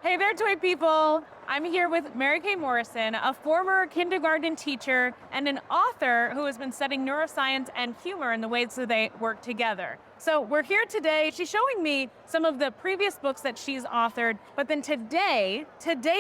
Hey there, toy people. I'm here with Mary Kay Morrison, a former kindergarten teacher and an author who has been studying neuroscience and humor and the ways that they work together. So we're here today. She's showing me some of the previous books that she's authored, but then today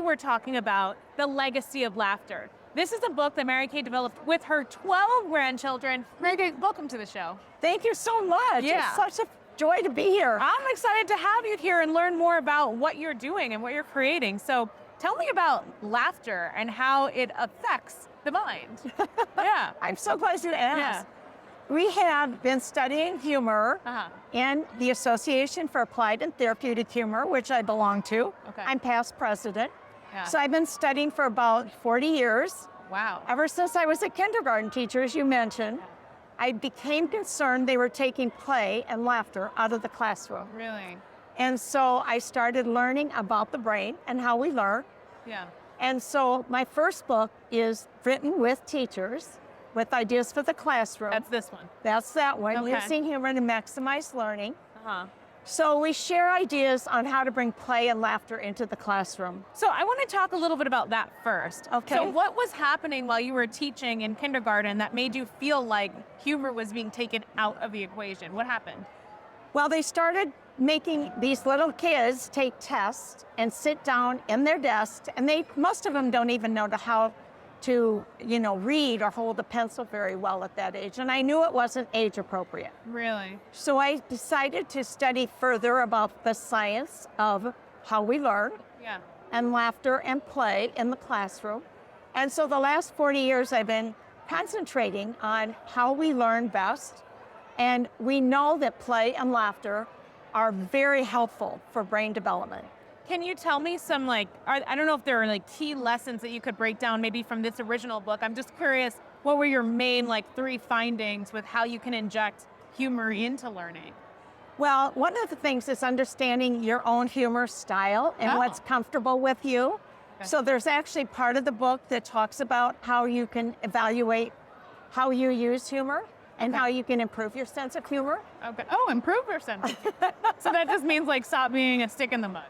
we're talking about The Legacy of Laughter. This is a book that Mary Kay developed with her 12 grandchildren. Mary Kay, welcome to the show. Thank you so much. Yeah. It's such a joy to be here. I'm excited to have you here and learn more about what you're doing and what you're creating. So tell me about laughter and how it affects the mind. Yeah. I'm so glad you asked. We have been studying humor in the Association for Applied and Therapeutic Humor, which I belong to. Okay. I'm past president. Yeah. So I've been studying for about 40 years. Wow. Ever since I was a kindergarten teacher, as you mentioned, I became concerned they were taking play and laughter out of the classroom. Really? And so I started learning about the brain and how we learn. Yeah. And so my first book is written with teachers with ideas for the classroom. That's this one. That's that one, Okay. Using humor to maximize learning. Uh-huh. So we share ideas on how to bring play and laughter into the classroom. So I want to talk a little bit about that first. Okay. So what was happening while you were teaching in kindergarten that made you feel like humor was being taken out of the equation? What happened? Well, they started making these little kids take tests and sit down in their desks, and most of them don't even know how to, read or hold a pencil very well at that age. And I knew it wasn't age appropriate. Really? So I decided to study further about the science of how we learn Yeah. and laughter and play in the classroom. And so the last 40 years I've been concentrating on how we learn best. And we know that play and laughter are very helpful for brain development. Can you tell me some I don't know if there are key lessons that you could break down maybe from this original book. I'm just curious, what were your main 3 findings with how you can inject humor into learning? Well, one of the things is understanding your own humor style and what's comfortable with you. Okay. So there's actually part of the book that talks about how you can evaluate how you use humor and how you can improve your sense of humor. Okay. Oh, improve your sense. So that just means stop being a stick in the mud.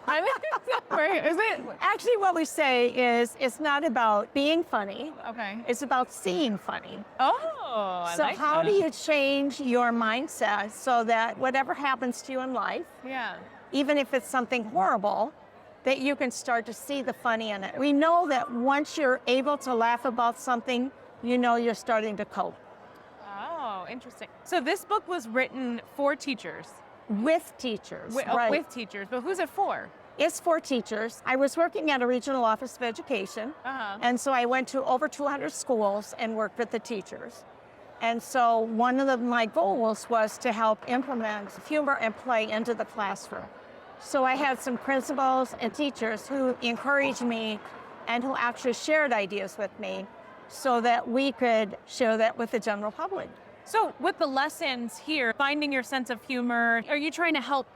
I mean, is it? Actually, what we say is it's not about being funny. Okay. It's about seeing funny. Oh, So how do you change your mindset so that whatever happens to you in life, Yeah. even if it's something horrible, that you can start to see the funny in it? We know that once you're able to laugh about something, you're starting to cope. Oh, interesting. So this book was written for teachers. With teachers, With, with teachers, but who's it for? It's for teachers. I was working at a regional office of education, and so I went to over 200 schools and worked with the teachers. And so one of my goals was to help implement humor and play into the classroom. So I had some principals and teachers who encouraged me and who actually shared ideas with me so that we could share that with the general public. So with the lessons here, finding your sense of humor, are you trying to help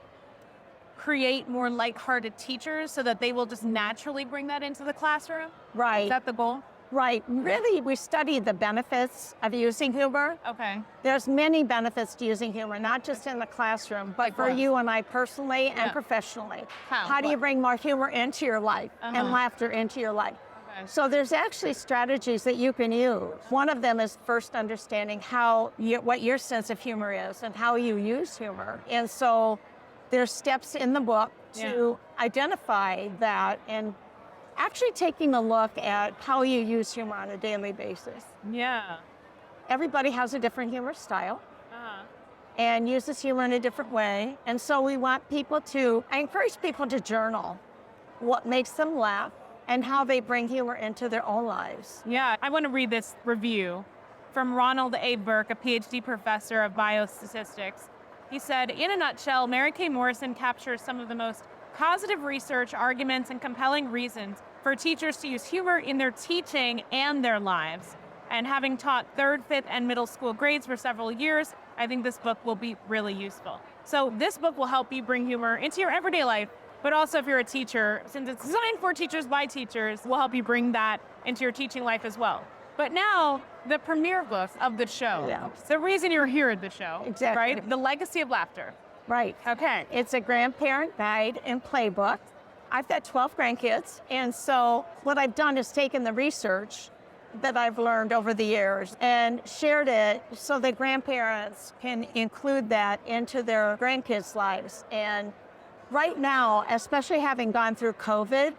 create more lighthearted teachers so that they will just naturally bring that into the classroom? Right. Is that the goal? Right. Really, we study the benefits of using humor. Okay. There's many benefits to using humor, not just in the classroom, but for you and I personally and professionally. How do you bring more humor into your life and laughter into your life? Okay. So there's actually strategies that you can use. One of them is first understanding what your sense of humor is and how you use humor. And so there's steps in the book to identify that and actually taking a look at how you use humor on a daily basis. Yeah. Everybody has a different humor style and uses humor in a different way. And so I encourage people to journal what makes them laugh and how they bring humor into their own lives. Yeah, I want to read this review from Ronald A. Burke, a PhD professor of biostatistics. He said, in a nutshell, Mary Kay Morrison captures some of the most positive research, arguments, and compelling reasons for teachers to use humor in their teaching and their lives. And having taught 3rd, 5th, and middle school grades for several years, I think this book will be really useful. So this book will help you bring humor into your everyday life, but also if you're a teacher, since it's designed for teachers by teachers, will help you bring that into your teaching life as well. But now, the premiere book of the show. Yeah. The reason you're here at the show. Exactly. Right? The Legacy of Laughter. Right. Okay. It's a grandparent guide and playbook. I've got 12 grandkids. And so what I've done is taken the research that I've learned over the years and shared it so that grandparents can include that into their grandkids' lives. And right now, especially having gone through COVID,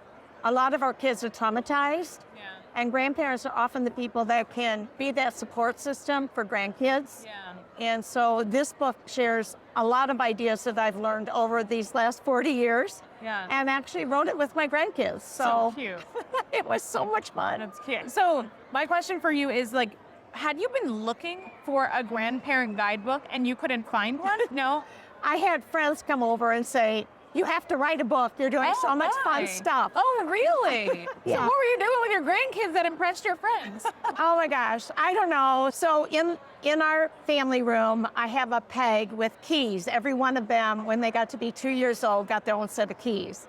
a lot of our kids are traumatized. Yeah. And grandparents are often the people that can be that support system for grandkids. Yeah. And so this book shares a lot of ideas that I've learned over these last 40 years. Yeah. And actually wrote it with my grandkids. So cute. It was so much fun. That's cute. So my question for you is like, had you been looking for a grandparent guidebook and you couldn't find one? No? I had friends come over and say, you have to write a book. You're doing so much fun stuff. Oh, really? Yeah. So what were you doing with your grandkids that impressed your friends? Oh my gosh, I don't know. So in our family room, I have a peg with keys. Every one of them, when they got to be 2 years old, got their own set of keys.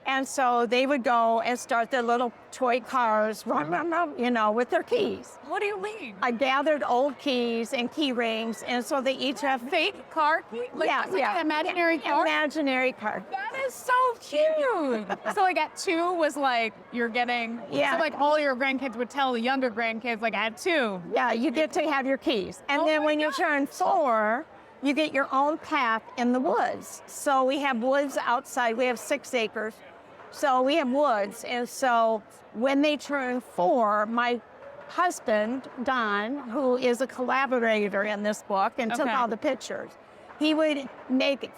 And so they would go and start their little toy cars, with their keys. What do you mean? I gathered old keys and key rings, and so they each have fake car keys? Like an imaginary car? Imaginary car. That is so cute. So like at 2 was like you're getting. Yeah. So like all your grandkids would tell the younger grandkids like at 2. Yeah, you get to have your keys, and then when you turn 4. You get your own path in the woods. So we have woods outside. We have 6 acres. So we have woods. And so when they turn 4, my husband, Don, who is a collaborator in this book and took all the pictures, he would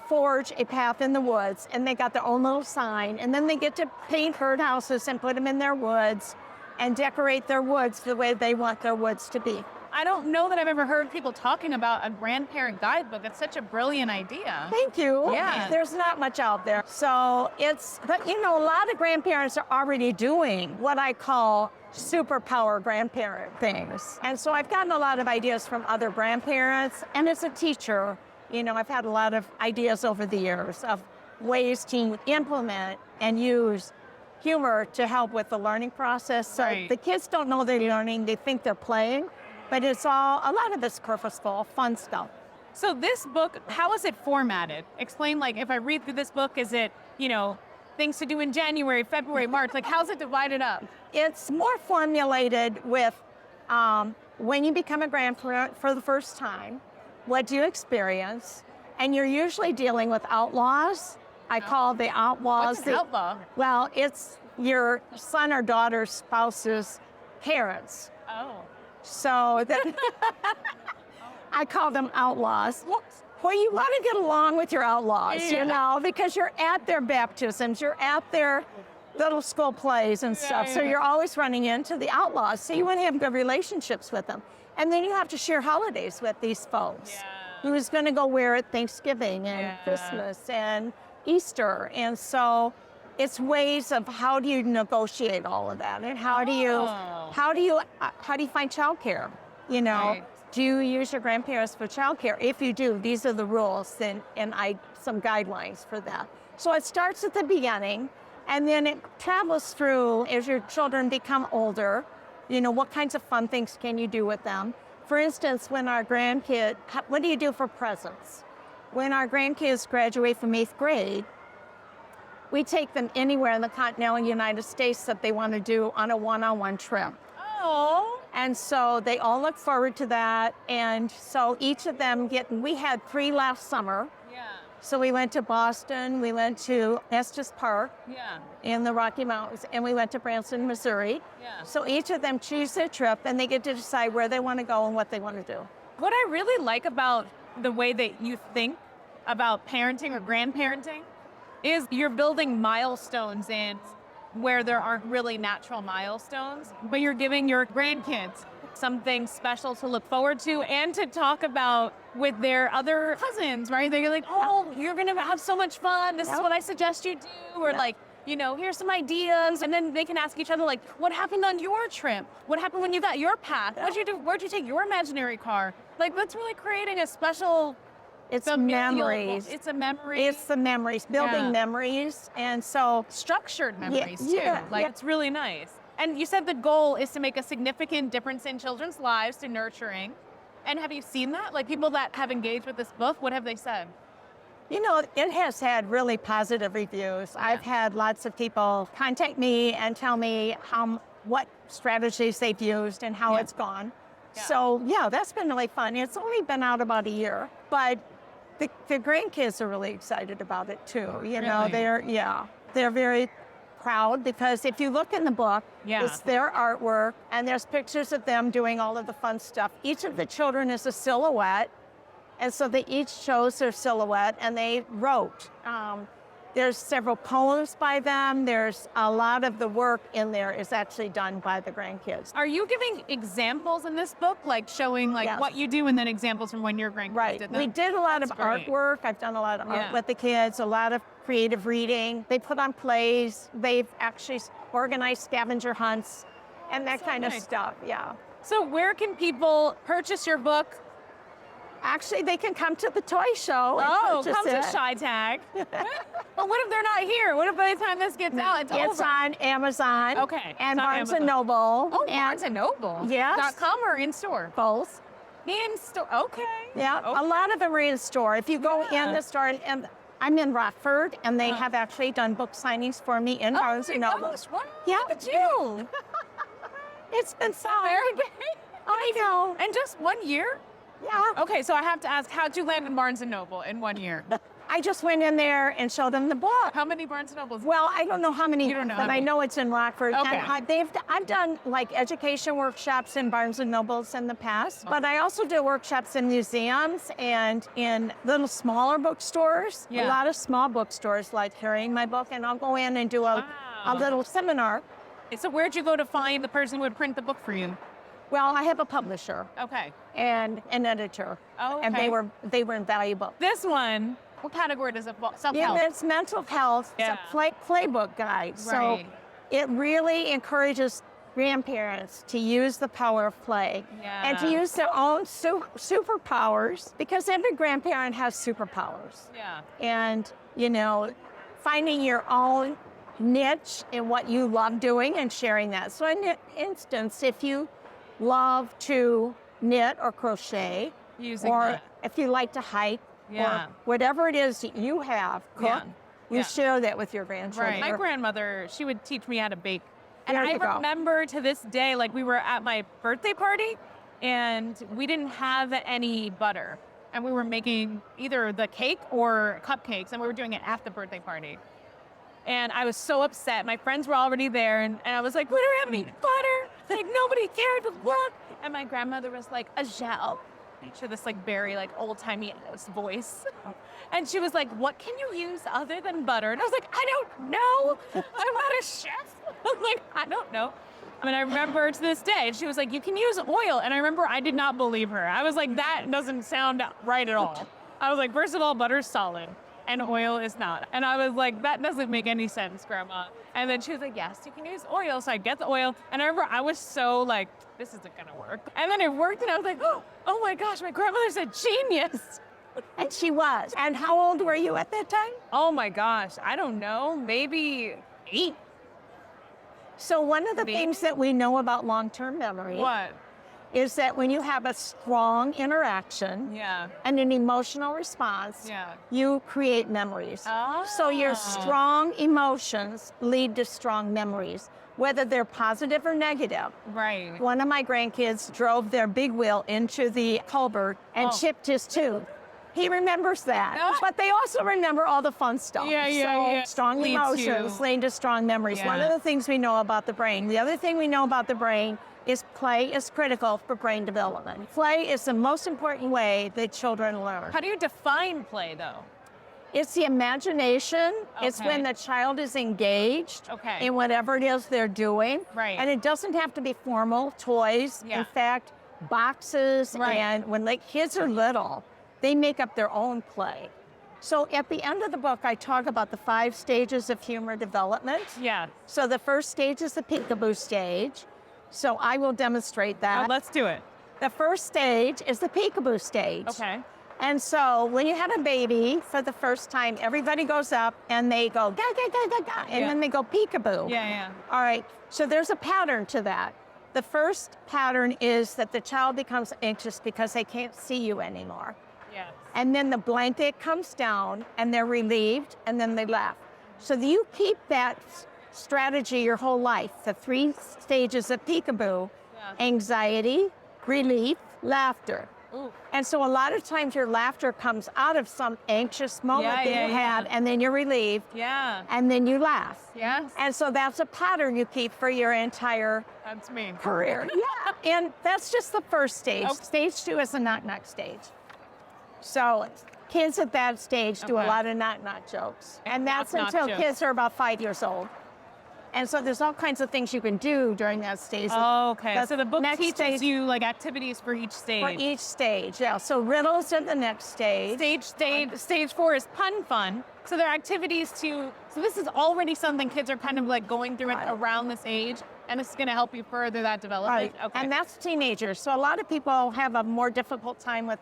forge a path in the woods, and they got their own little sign. And then they get to paint birdhouses and put them in their woods and decorate their woods the way they want their woods to be. I don't know that I've ever heard people talking about a grandparent guidebook. It's such a brilliant idea. Thank you. Yeah. There's not much out there. So but a lot of grandparents are already doing what I call superpower grandparent things. And so I've gotten a lot of ideas from other grandparents. And as a teacher, I've had a lot of ideas over the years of ways to implement and use humor to help with the learning process. So the kids don't know they're learning, they think they're playing. But a lot of it's purposeful, fun stuff. So this book, how is it formatted? Explain, like, if I read through this book, is it, things to do in January, February, March? Like, how's it divided up? It's more formulated with when you become a grandparent for the first time, what do you experience? And you're usually dealing with outlaws. I call the outlaws. What's an outlaw? Well, it's your son or daughter's spouse's parents. Oh. So I call them outlaws. Well, you want to get along with your outlaws, because you're at their baptisms, you're at their little school plays and stuff. So you're always running into the outlaws. So you want to have good relationships with them. And then you have to share holidays with these folks. Yeah. Who's going to go where at Thanksgiving and Christmas and Easter. And so it's ways of how do you negotiate all of that, and how do you find childcare? Do you use your grandparents for childcare? If you do, these are the rules and some guidelines for that. So it starts at the beginning, and then it travels through as your children become older. What kinds of fun things can you do with them? For instance, when our grandkid, what do you do for presents? When our grandkids graduate from 8th grade, we take them anywhere in the continental United States that they want to do on a one-on-one trip. Oh. And so they all look forward to that. And so each of them we had 3 last summer. Yeah. So we went to Boston, we went to Estes Park in the Rocky Mountains, and we went to Branson, Missouri. Yeah. So each of them choose their trip, and they get to decide where they want to go and what they want to do. What I really like about the way that you think about parenting or grandparenting is you're building milestones in where there aren't really natural milestones, but you're giving your grandkids something special to look forward to and to talk about with their other cousins, right? They're like, oh, you're going to have so much fun. This is what I suggest you do. Or like, here's some ideas. And then they can ask each other, like, what happened on your trip? What happened when you got your path? What'd you do? Where'd you take your imaginary car? Like, that's really creating a special... It's memories. It's a memory. It's the memories, building memories. And so... Structured memories, too. It's really nice. And you said the goal is to make a significant difference in children's lives to nurturing. And have you seen that? Like, people that have engaged with this book, what have they said? You know, it has had really positive reviews. Yeah. I've had lots of people contact me and tell me what strategies they've used and how it's gone. Yeah. So yeah, that's been really fun. It's only been out about a year, but the grandkids are really excited about it too. You know, they're very proud because if you look in the book, it's their artwork and there's pictures of them doing all of the fun stuff. Each of the children is a silhouette. And so they each chose their silhouette and they wrote. There's several poems by them. There's a lot of the work in there is actually done by the grandkids. Are you giving examples in this book, like showing what you do and then examples from when your grandkids did them? We did a lot of artwork. I've done a lot of art with the kids, a lot of creative reading. They put on plays. They've actually organized scavenger hunts and that kind of stuff, So where can people purchase your book? Actually, they can come to the toy show. Oh, come to Shy Tag. But what if they're not here? What if by the time this gets out, it's over? On Amazon. Okay. And Barnes & Noble. Oh, Barnes & Noble. Yes. .com or in store? Both. In store. Okay. Yeah. Okay. A lot of them are in store. If you go in the store, and I'm in Rockford, and they have actually done book signings for me in Barnes & Noble. Yeah. Look at you. It's been so very good. I know. And just 1 year? Yeah. Okay, so I have to ask, how'd you land in Barnes & Noble in 1 year? I just went in there and showed them the book. How many Barnes & Nobles? Well, I don't know how many, you don't know but I know it's in Rockford. Okay. And I've done like education workshops in Barnes & Nobles in the past, but I also do workshops in museums and in little smaller bookstores. A lot of small bookstores like carrying my book, and I'll go in and do a little seminar. So where'd you go to find the person who would print the book for you? Well, I have a publisher. Okay. And an editor. Oh, okay. And they were invaluable. This one, what category does it fall? Self-help? Yeah, it's mental health. Yeah. It's a playbook guide. Right. So it really encourages grandparents to use the power of play and to use their own superpowers, because every grandparent has superpowers. Yeah. And, you know, finding your own niche in what you love doing and sharing that. So in instance, if you love to knit or crochet, if you like to hike, or whatever it is that you have, cook, you share that with your grandchildren. Right. My grandmother, she would teach me how to bake. And I remember to this day, like we were at my birthday party and we didn't have any butter. And we were making either the cake or cupcakes, and we were doing it at the birthday party. And I was so upset. My friends were already there, and I was like, we don't have any butter. Like, nobody cared to look. And my grandmother was like, Azhelle. She had this like very like old-timey voice. And she was like, what can you use other than butter? And I was like, I don't know. I'm not a chef. I'm like, I don't know. I mean, I remember to this day, she was like, you can use oil. And I remember I did not believe her. I was like, that doesn't sound right at all. I was like, first of all, butter's solid and oil is not. And I was like, that doesn't make any sense, Grandma. And then she was like, yes, you can use oil. So I get the oil. And I remember I was so like, this isn't gonna work. And then it worked and I was like, oh my gosh, my grandmother's a genius. And she was. And how old were you at that time? Oh my gosh, I don't know, maybe 8. So one of the things that we know about long-term memory is that when you have a strong interaction and an emotional response, you create memories. So your strong emotions lead to strong memories, whether they're positive or negative. Right. One of my grandkids drove their big wheel into the culvert and chipped his tooth. He remembers that, but they also remember all the fun stuff. Strong emotions lead to strong memories. One of the things we know about the brain. The other thing we know about the brain is play is critical for brain development. Play is the most important way that children learn. How do you define play, though? It's the imagination. It's when the child is engaged in whatever it is they're doing. Right. And it doesn't have to be formal toys. In fact, boxes, and when kids are little, they make up their own play. So at the end of the book, I talk about the 5 stages of humor development. Yeah. So the first stage is the peekaboo stage. So I will demonstrate that. Let's do it. The first stage is the peekaboo stage. Okay. And so when you have a baby for the first time, everybody goes up and they go, ga, ga, ga, ga, ga, and then they go peekaboo. Yeah. All right. So there's a pattern to that. The first pattern is that the child becomes anxious because they can't see you anymore. Yes. And then the blanket comes down and they're relieved and then they laugh. So you keep that strategy your whole life, the 3 stages of peekaboo, anxiety, relief, laughter. Ooh. And so a lot of times your laughter comes out of some anxious moment that you had, and then you're relieved, and then you laugh. Yes. And so that's a pattern you keep for your entire That's me. career. Yeah. And that's just the first stage. Okay. Stage 2 is a knock-knock stage. So kids at that stage do a lot of knock-knock jokes. And that's Knock-knock until jokes. kids are about 5 years old. And so there's all kinds of things you can do during that stage. Okay. So the book next teaches stage- you like activities for each stage. For each stage, yeah. So riddles are the next stage. Stage 4 is pun fun. So there are activities to. So this is already something kids are kind of like going through it around this age, and this is going to help you further that development. Right. Okay. And that's teenagers. So a lot of people have a more difficult time with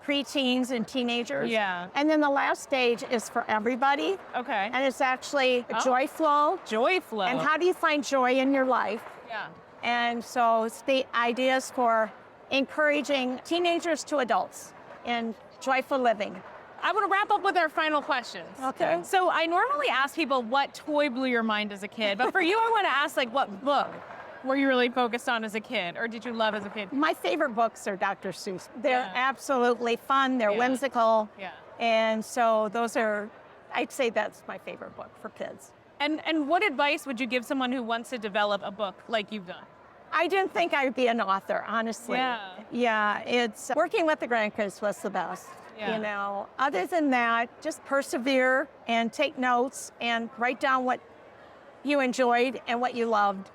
preteens and teenagers. Yeah. And then the last stage is for everybody. Okay. And it's actually joy flow. Joy flow. And how do you find joy in your life? Yeah. And so it's the ideas for encouraging teenagers to adults in joyful living. I want to wrap up with our final questions. Okay. So I normally ask people what toy blew your mind as a kid, but for you, I want to ask like what book were you really focused on as a kid, or did you love as a kid? My favorite books are Dr. Seuss. They're absolutely fun. They're whimsical. Yeah. And so those are, I'd say that's my favorite book for kids. And what advice would you give someone who wants to develop a book like you've done? I didn't think I'd be an author, honestly. Yeah, it's working with the grandkids was the best. Yeah. You know, other than that, just persevere and take notes and write down what you enjoyed and what you loved.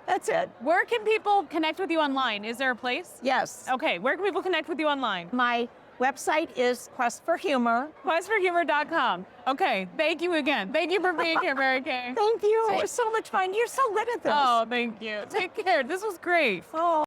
That's it. Where can people connect with you online? Is there a place? Yes. Okay, where can people connect with you online? My website is Quest for Humor. Questforhumor.com. Okay, thank you again. Thank you for being here, Mary Kay. Thank you. It was so much fun. You're so good at this. Oh, thank you. Take care. This was great. Oh.